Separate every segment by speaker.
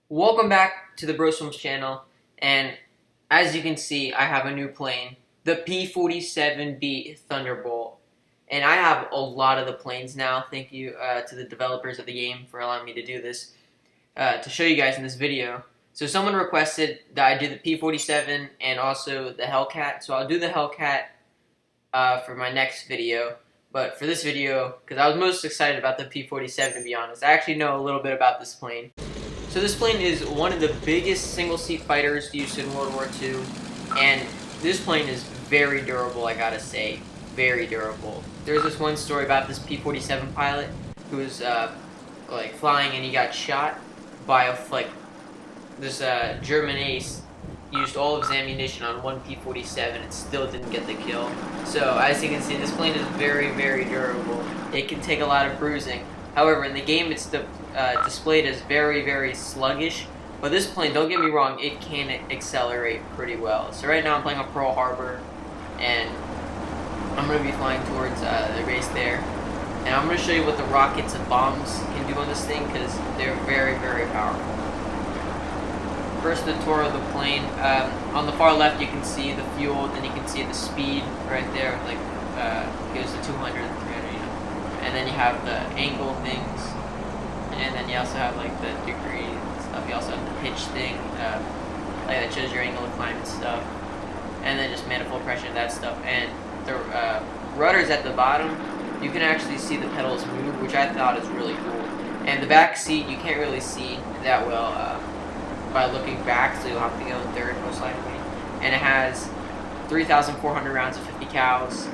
Speaker 1: Welcome back to the Broswim's channel, and as you can see, I have a new plane, the P-47B Thunderbolt, and I have a lot of the planes now. Thank you to the developers of the game for allowing me to do this, to show you guys in this video. So someone requested that I do the P-47 and also the Hellcat, so I'll do the Hellcat for my next video. But for this video, because I was most excited about the P-47 to be honest, I actually know a little bit about this plane. So this plane is one of the biggest single-seat fighters used in World War II, and this plane is very durable, I gotta say. Very durable. There's this one story about this P-47 pilot who was flying and he got shot by this German ace used all of his ammunition on one P-47 and still didn't get the kill. So as you can see, this plane is very, very durable. It can take a lot of bruising. However, in the game, it's displayed as very, very sluggish. But this plane, don't get me wrong, it can accelerate pretty well. So right now I'm playing on Pearl Harbor, and I'm going to be flying towards the base there. And I'm going to show you what the rockets and bombs can do on this thing, because they're very, very powerful. First, the tour of the plane. On the far left, you can see the fuel, then you can see the speed right there. Goes to 200, 300. And then you have the angle things, and then you also have the degree and stuff. You also have the pitch thing, that shows your angle of climb and stuff, and then just manifold pressure and that stuff. And the rudders at the bottom, you can actually see the pedals move, which I thought is really cool. And the back seat, you can't really see that well by looking back, so you'll have to go in third most likely. And it has 3,400 rounds of 50 cals,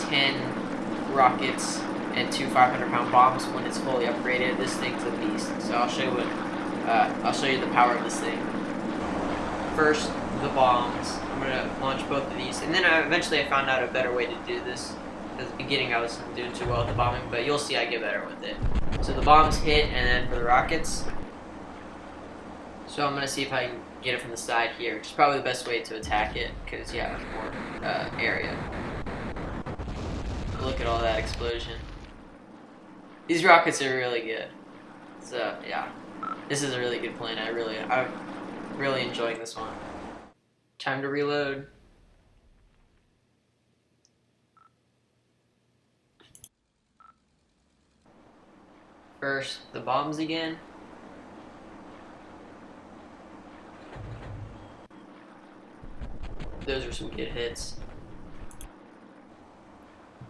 Speaker 1: 10 rockets, and 2 500-pound bombs when it's fully upgraded. This thing's a beast. So I'll show you the power of this thing. First, the bombs. I'm gonna launch both of these, and then eventually I found out a better way to do this. At the beginning, I wasn't doing too well with the bombing, but you'll see I get better with it. So the bombs hit, and then for the rockets. So I'm gonna see if I can get it from the side here, which is probably the best way to attack it because you have more area. Look at all that explosion. These rockets are really good. So yeah, this is a really good plane. I'm really enjoying this one. Time to reload. First, the bombs again. Those are some good hits.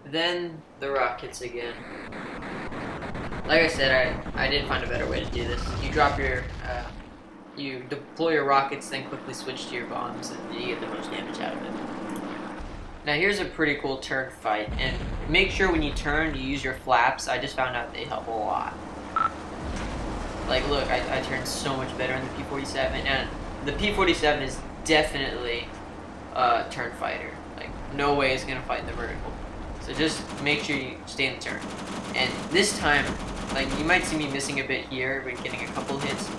Speaker 1: Then the rockets again. Like I said, I did find a better way to do this. You drop your, you deploy your rockets, then quickly switch to your bombs, and you get the most damage out of it. Now here's a pretty cool turn fight, and make sure when you turn, you use your flaps. I just found out they help a lot. Look, I turned so much better in the P-47, and the P-47 is definitely a turn fighter. No way it's gonna fight the vertical. So just make sure you stay in the turn. And this time, you might see me missing a bit here, but getting a couple hits,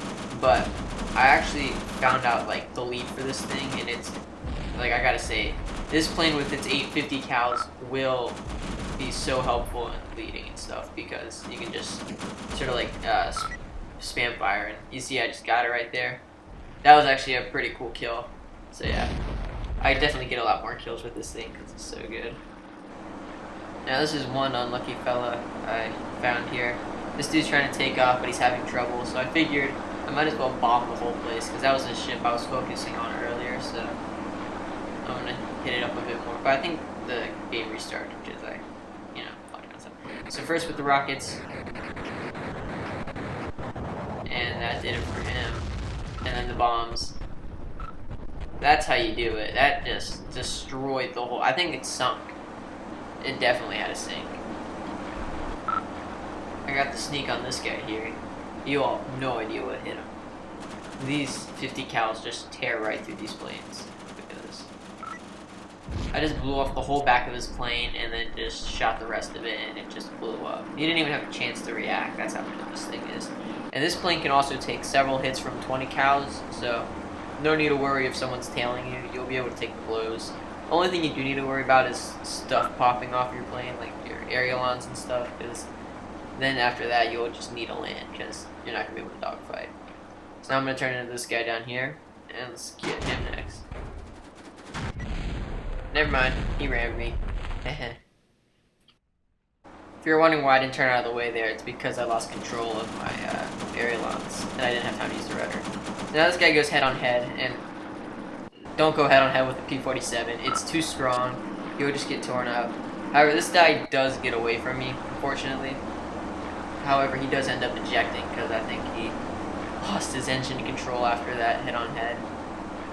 Speaker 1: but I actually found out, the lead for this thing, and it's, I gotta say, this plane with its 850 cals will be so helpful in leading and stuff, because you can just sort of, spam fire, and you see I just got it right there. That was actually a pretty cool kill. So yeah, I definitely get a lot more kills with this thing, because it's so good. Now this is one unlucky fella I found here. This dude's trying to take off, but he's having trouble, so I figured I might as well bomb the whole place, because that was the ship I was focusing on earlier, so I'm going to hit it up a bit more. But I think the game restarted, which is So first with the rockets, and that did it for him, and then the bombs. That's how you do it. That just destroyed the whole, I think it sunk. It definitely had a sink. I got the sneak on this guy here. You all have no idea what hit him. These 50 cals just tear right through these planes. Look at this. I just blew off the whole back of his plane and then just shot the rest of it, and it just blew up. He didn't even have a chance to react. That's how good this thing is. And this plane can also take several hits from 20 cals, so no need to worry if someone's tailing you. You'll be able to take the blows. Only thing you do need to worry about is stuff popping off your plane, like your ailerons and stuff, because then after that you'll just need to land, because you're not going to be able to dogfight. So So I'm going to turn into this guy down here, and let's get him next. Never mind, he rammed me. If you're wondering why I didn't turn out of the way there, it's because I lost control of my ailerons, and I didn't have time to use the rudder. Now this guy goes head on head, and don't go head on head with the P-47. It's too strong. You'll just get torn up. However, this guy does get away from me, unfortunately. However, he does end up ejecting because I think he lost his engine control after that head on head.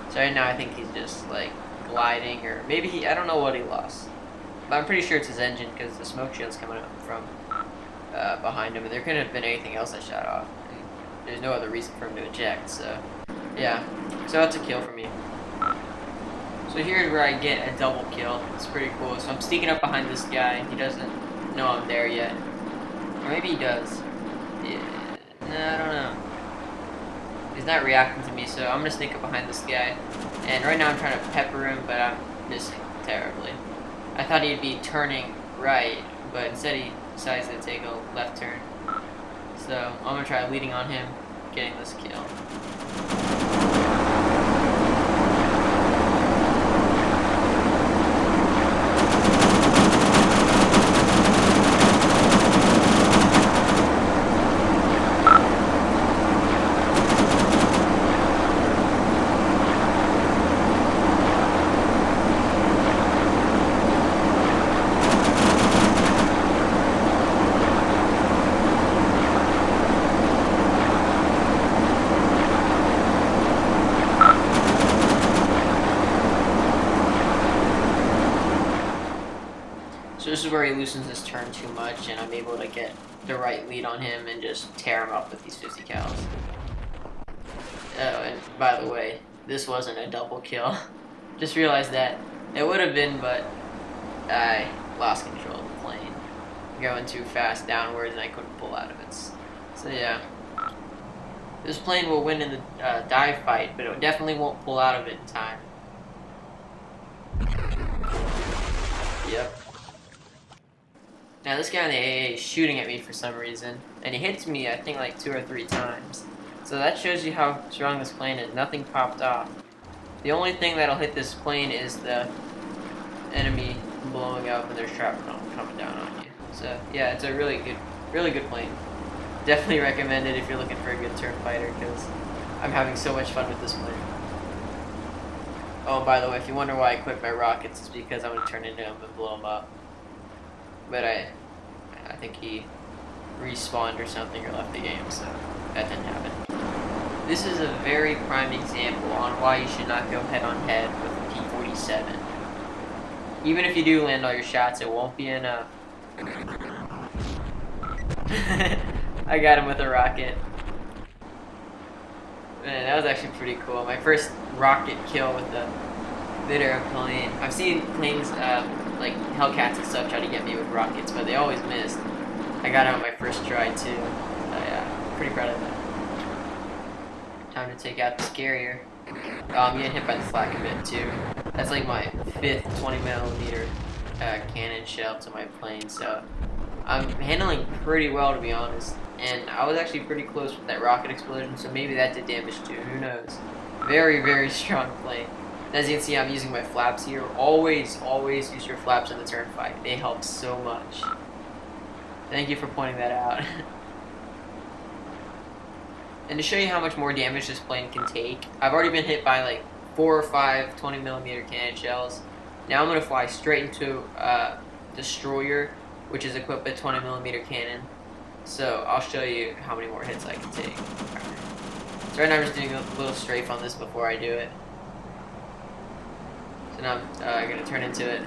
Speaker 1: So right now I think he's just like gliding, or maybe I don't know what he lost. But I'm pretty sure it's his engine because the smoke shield's coming up from behind him, and there couldn't have been anything else I shot off. And there's no other reason for him to eject, so yeah. So that's a kill for me. So here's where I get a double kill. It's pretty cool. So I'm sneaking up behind this guy. He doesn't know I'm there yet. Or maybe he does. Yeah. No, I don't know. He's not reacting to me, so I'm going to sneak up behind this guy. And right now I'm trying to pepper him, but I'm missing terribly. I thought he'd be turning right, but instead he decides to take a left turn. So I'm going to try leading on him, getting this kill. So this is where he loosens his turn too much, and I'm able to get the right lead on him and just tear him up with these 50 cals. Oh, and by the way, this wasn't a double kill. Just realized that. It would have been, but I lost control of the plane. Going too fast downwards and I couldn't pull out of it. So yeah. This plane will win in the dive fight, but it definitely won't pull out of it in time. Yep. Now this guy in the AA is shooting at me for some reason, and he hits me I think like 2 or 3 times. So that shows you how strong this plane is. Nothing popped off. The only thing that'll hit this plane is the enemy blowing up and their shrapnel coming down on you. So yeah, it's a really good plane. Definitely recommend it if you're looking for a good turn fighter, because I'm having so much fun with this plane. Oh, and by the way, if you wonder why I quit my rockets, it's because I'm going to turn into him and blow him up. But I think he respawned or something or left the game, so that didn't happen. This is a very prime example on why you should not go head-on-head with a P-47. Even if you do land all your shots, it won't be enough. I got him with a rocket. Man, that was actually pretty cool. My first rocket kill with the mid-air plane. I've seen planes like Hellcats and stuff try to get me with rockets, but they always missed. I got it on my first try too. Yeah, pretty proud of that. Time to take out this carrier. Oh, I'm getting hit by the flak a bit too. That's like my 5th 20mm cannon shell to my plane, so I'm handling pretty well, to be honest. And I was actually pretty close with that rocket explosion, so maybe that did damage too. Who knows? Very, very strong plane. As you can see, I'm using my flaps here. Always use your flaps in the turn fight. They help so much. Thank you for pointing that out. And to show you how much more damage this plane can take, I've already been hit by like 4 or 5 20mm cannon shells. Now I'm going to fly straight into Destroyer, which is equipped with 20mm cannon. So I'll show you how many more hits I can take. So right now I'm just doing a little strafe on this before I do it. So now I'm going to turn into it,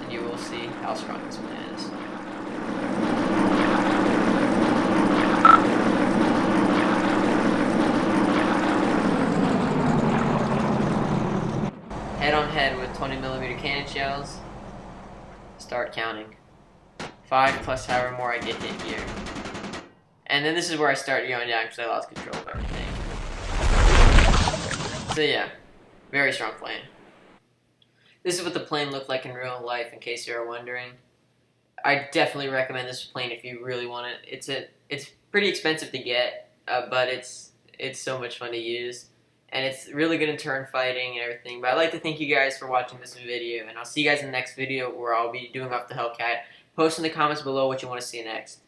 Speaker 1: and you will see how strong this plane is. Head on head with 20mm cannon shells. Start counting. 5 plus however more I get hit here. And then this is where I start going down because I lost control of everything. So yeah. Very strong plane. This is what the plane looked like in real life, in case you are wondering. I definitely recommend this plane if you really want it. It's pretty expensive to get. but it's so much fun to use, and it's really good in turn fighting and everything. But I'd like to thank you guys for watching this video, and I'll see you guys in the next video where I'll be doing off the Hellcat. Post in the comments below what you want to see next.